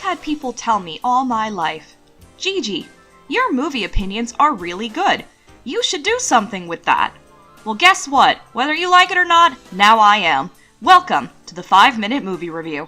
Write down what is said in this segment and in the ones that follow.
had people tell me all my life, Gigi, your movie opinions are really good. You should do something with that. Well, guess what? Whether you like it or not, now I am. Welcome to the 5-Minute Movie Review.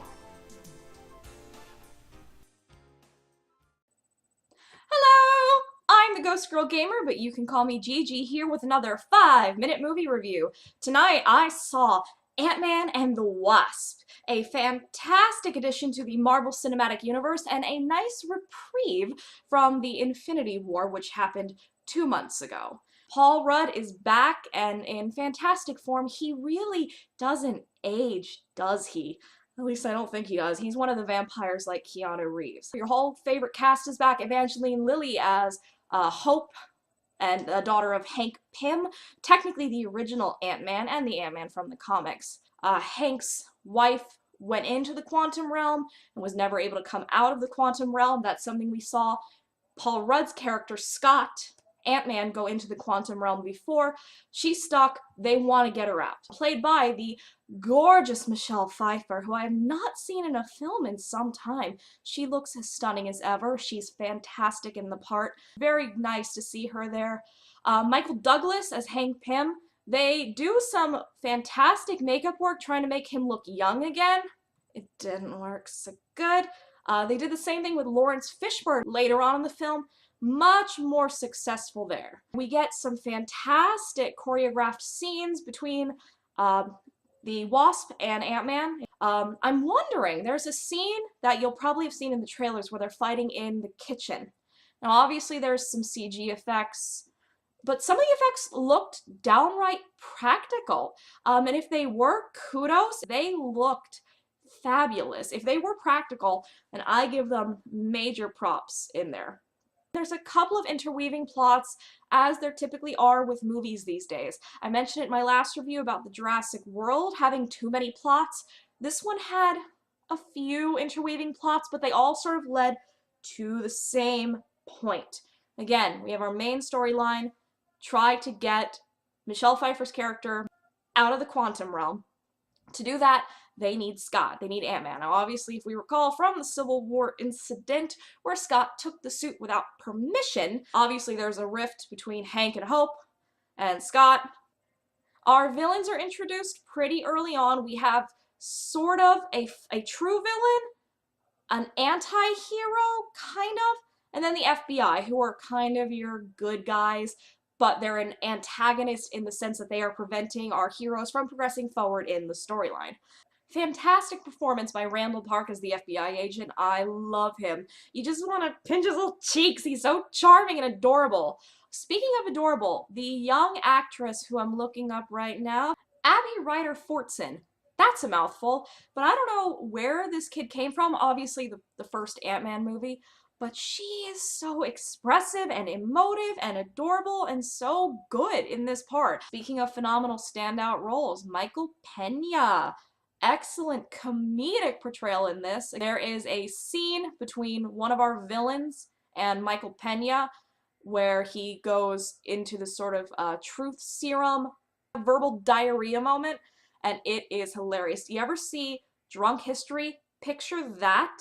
Hello! I'm the Ghost Girl Gamer, but you can call me Gigi, here with another 5-minute movie review. Tonight I saw Ant-Man and the Wasp, a fantastic addition to the Marvel Cinematic Universe and a nice reprieve from the Infinity War, which happened 2 months ago. Paul Rudd is back and in fantastic form. He really doesn't age, does he? At least I don't think he does. He's one of the vampires like Keanu Reeves. Your whole favorite cast is back. Evangeline Lilly as Hope, and a daughter of Hank Pym, technically the original Ant-Man and the Ant-Man from the comics. Hank's wife went into the quantum realm and was never able to come out of the quantum realm. That's something we saw Paul Rudd's character Scott, Ant-Man, go into the quantum realm before. She's stuck. They want to get her out. Played by the gorgeous Michelle Pfeiffer, who I have not seen in a film in some time. She looks as stunning as ever. She's fantastic in the part. Very nice to see her there. Michael Douglas as Hank Pym. They do some fantastic makeup work trying to make him look young again. It didn't work so good. They did the same thing with Lawrence Fishburne later on in the film. Much more successful there. We get some fantastic choreographed scenes between the Wasp and Ant-Man. I'm wondering, there's a scene that you'll probably have seen in the trailers where they're fighting in the kitchen. Now obviously there's some CG effects, but some of the effects looked downright practical. And if they were, kudos, they looked fabulous. If they were practical, then I give them major props in there. There's a couple of interweaving plots, as there typically are with movies these days. I mentioned it in my last review about the Jurassic World having too many plots. This one had a few interweaving plots, but they all sort of led to the same point. Again, we have our main storyline, try to get Michelle Pfeiffer's character out of the quantum realm. To do that, they need Scott. They need Ant-Man. Now, obviously, if we recall from the Civil War incident where Scott took the suit without permission, obviously there's a rift between Hank and Hope and Scott. Our villains are introduced pretty early on. We have sort of a true villain, an anti-hero, kind of, and then the FBI, who are kind of your good guys, but they're an antagonist in the sense that they are preventing our heroes from progressing forward in the storyline. Fantastic performance by Randall Park as the FBI agent. I love him. You just want to pinch his little cheeks. He's so charming and adorable. Speaking of adorable, the young actress who I'm looking up right now, Abby Ryder-Fortson. That's a mouthful, but I don't know where this kid came from. Obviously the first Ant-Man movie, but she is so expressive and emotive and adorable and so good in this part. Speaking of phenomenal standout roles, Michael Pena. Excellent comedic portrayal in this. There is a scene between one of our villains and Michael Pena where he goes into this sort of truth serum, verbal diarrhea moment, and it is hilarious. Do you ever see Drunk History? Picture that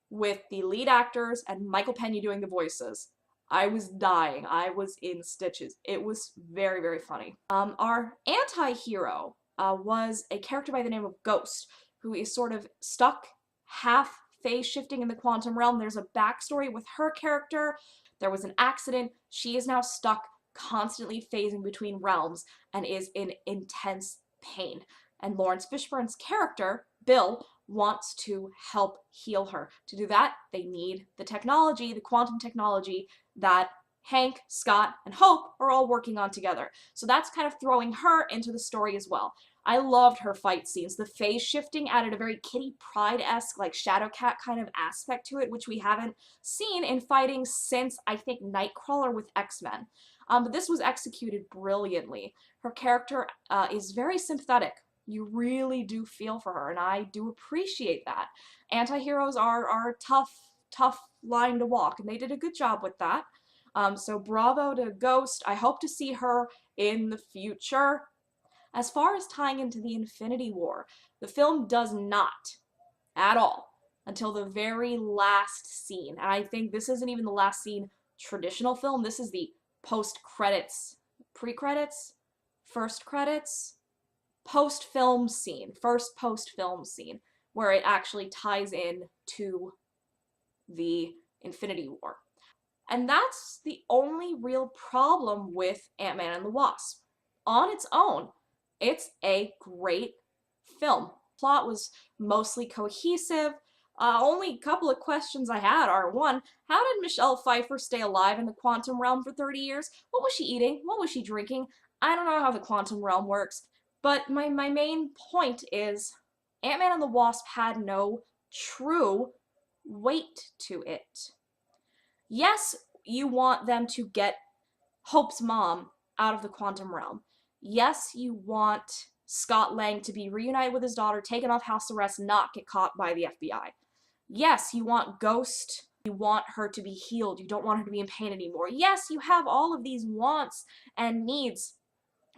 with the lead actors and Michael Pena doing the voices. I was dying. I was in stitches. It was very, very funny. Our anti-hero was a character by the name of Ghost, who is sort of stuck, half phase shifting in the quantum realm. There's a backstory with her character. There was an accident. She is now stuck, constantly phasing between realms, and is in intense pain. And Lawrence Fishburne's character, Bill, wants to help heal her. To do that, they need the technology, the quantum technology that Hank, Scott, and Hope are all working on together. So that's kind of throwing her into the story as well. I loved her fight scenes. The phase shifting added a very Kitty Pryde-esque, like Shadowcat kind of aspect to it, which we haven't seen in fighting since, I think, Nightcrawler with X-Men. But this was executed brilliantly. Her character is very sympathetic. You really do feel for her, and I do appreciate that. Anti-heroes are a tough line to walk, and they did a good job with that. So bravo to Ghost. I hope to see her in the future. As far as tying into the Infinity War, the film does not, at all, until the very last scene. And I think this isn't even the last scene traditional film. This is the post-credits, pre-credits, first credits, post-film scene, first post-film scene, where it actually ties in to the Infinity War. And that's the only real problem with Ant-Man and the Wasp. On its own, it's a great film. Plot was mostly cohesive. Only a couple of questions I had are, one, how did Michelle Pfeiffer stay alive in the quantum realm for 30 years? What was she eating? What was she drinking? I don't know how the quantum realm works. But my main point is Ant-Man and the Wasp had no true weight to it. Yes, you want them to get Hope's mom out of the quantum realm. Yes, you want Scott Lang to be reunited with his daughter, taken off house arrest, not get caught by the FBI. Yes, you want Ghost. You want her to be healed. You don't want her to be in pain anymore. Yes, you have all of these wants and needs.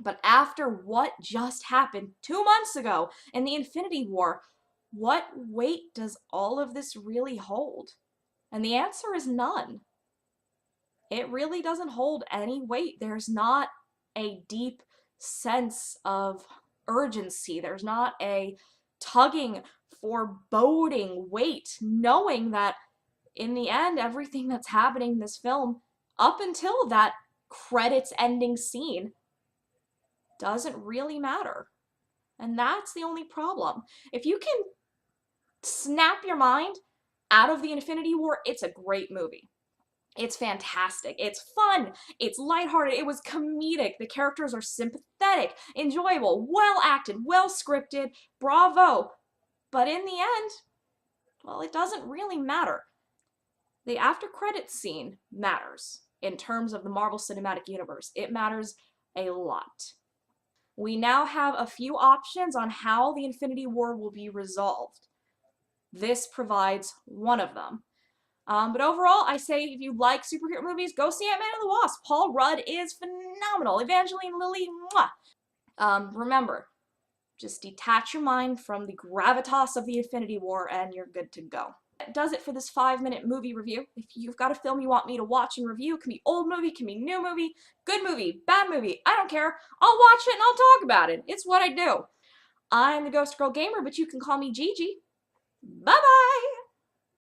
But after what just happened 2 months ago in the Infinity War, what weight does all of this really hold? And the answer is none. It really doesn't hold any weight. There's not a deep sense of urgency. There's not a tugging, foreboding weight, knowing that in the end, everything that's happening in this film, up until that credits ending scene, doesn't really matter. And that's the only problem. If you can snap your mind out of the Infinity War, it's a great movie. It's fantastic. It's fun. It's lighthearted. It was comedic. The characters are sympathetic, enjoyable, well acted, well scripted. Bravo. But in the end, well, it doesn't really matter. The after credits scene matters in terms of the Marvel Cinematic Universe. It matters a lot. We now have a few options on how the Infinity War will be resolved. This provides one of them. But overall, I say if you like superhero movies, go see Ant-Man and the Wasp. Paul Rudd is phenomenal. Evangeline Lilly, mwah! Remember, just detach your mind from the gravitas of the Infinity War and you're good to go. That does it for this 5-minute movie review. If you've got a film you want me to watch and review, it can be old movie, it can be new movie, good movie, bad movie, I don't care. I'll watch it and I'll talk about it. It's what I do. I'm the Ghost Girl Gamer, but you can call me Gigi. Bye-bye!